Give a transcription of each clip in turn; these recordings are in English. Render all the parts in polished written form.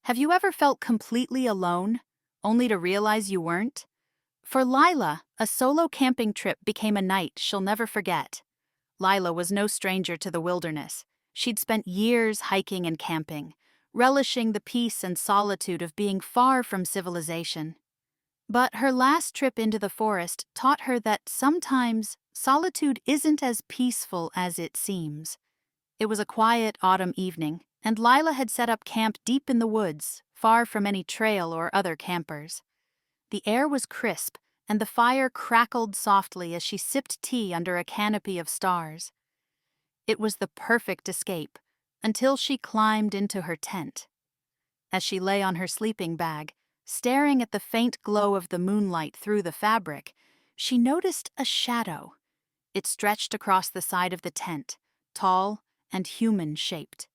Have you ever felt completely alone, only to realize you weren't? For Lila, a solo camping trip became a night she'll never forget. Lila was no stranger to the wilderness. She'd spent years hiking and camping, relishing the peace and solitude of being far from civilization. But her last trip into the forest taught her that sometimes solitude isn't as peaceful as it seems. It was a quiet autumn evening, and Lila had set up camp deep in the woods, far from any trail or other campers. The air was crisp, and the fire crackled softly as she sipped tea under a canopy of stars. It was the perfect escape, until she climbed into her tent. As she lay on her sleeping bag, staring at the faint glow of the moonlight through the fabric, she noticed a shadow. It stretched across the side of the tent, tall and human-shaped.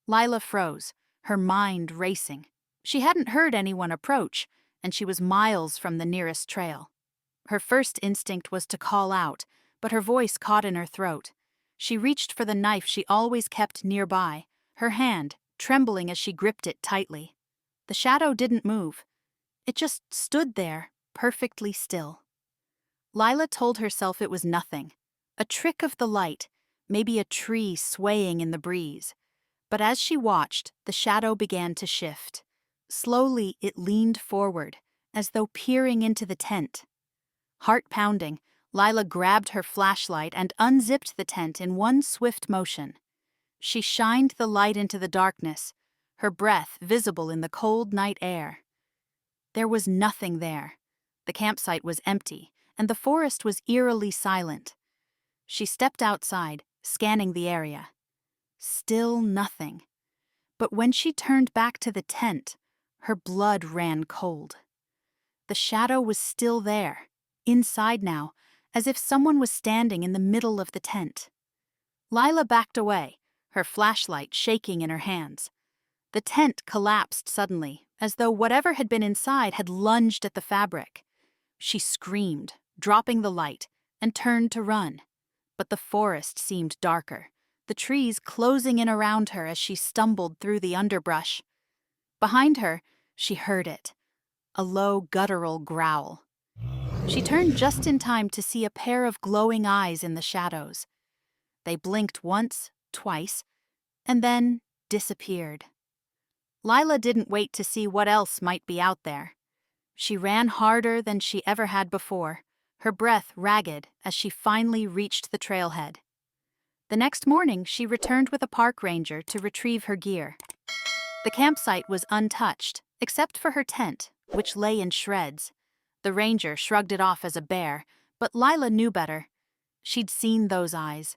Lila froze, her mind racing. She hadn't heard anyone approach, and she was miles from the nearest trail. Her first instinct was to call out, but her voice caught in her throat. She reached for the knife she always kept nearby, her hand trembling as she gripped it tightly. The shadow didn't move. It just stood there, perfectly still. Lila told herself it was nothing, a trick of the light, maybe a tree swaying in the breeze. But as she watched, the shadow began to shift. Slowly, it leaned forward, as though peering into the tent. Heart pounding, Lila grabbed her flashlight and unzipped the tent in one swift motion. She shined the light into the darkness, her breath visible in the cold night air. There was nothing there. The campsite was empty, and the forest was eerily silent. She stepped outside, scanning the area. Still nothing. But when she turned back to the tent, her blood ran cold. The shadow was still there, inside now, as if someone was standing in the middle of the tent. Lila backed away, her flashlight shaking in her hands. The tent collapsed suddenly, as though whatever had been inside had lunged at the fabric. She screamed, dropping the light, and turned to run. But the forest seemed darker, the trees closing in around her as she stumbled through the underbrush. Behind her, she heard it, a low guttural growl. She turned just in time to see a pair of glowing eyes in the shadows. They blinked once, twice, and then disappeared. Lila didn't wait to see what else might be out there. She ran harder than she ever had before, her breath ragged as she finally reached the trailhead. The next morning, she returned with a park ranger to retrieve her gear. The campsite was untouched, except for her tent, which lay in shreds. The ranger shrugged it off as a bear, but Lila knew better. She'd seen those eyes,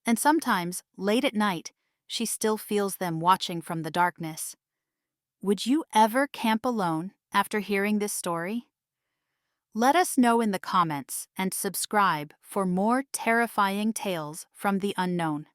and sometimes, late at night, she still feels them watching from the darkness. Would you ever camp alone after hearing this story? Let us know in the comments and subscribe for more terrifying tales from the unknown.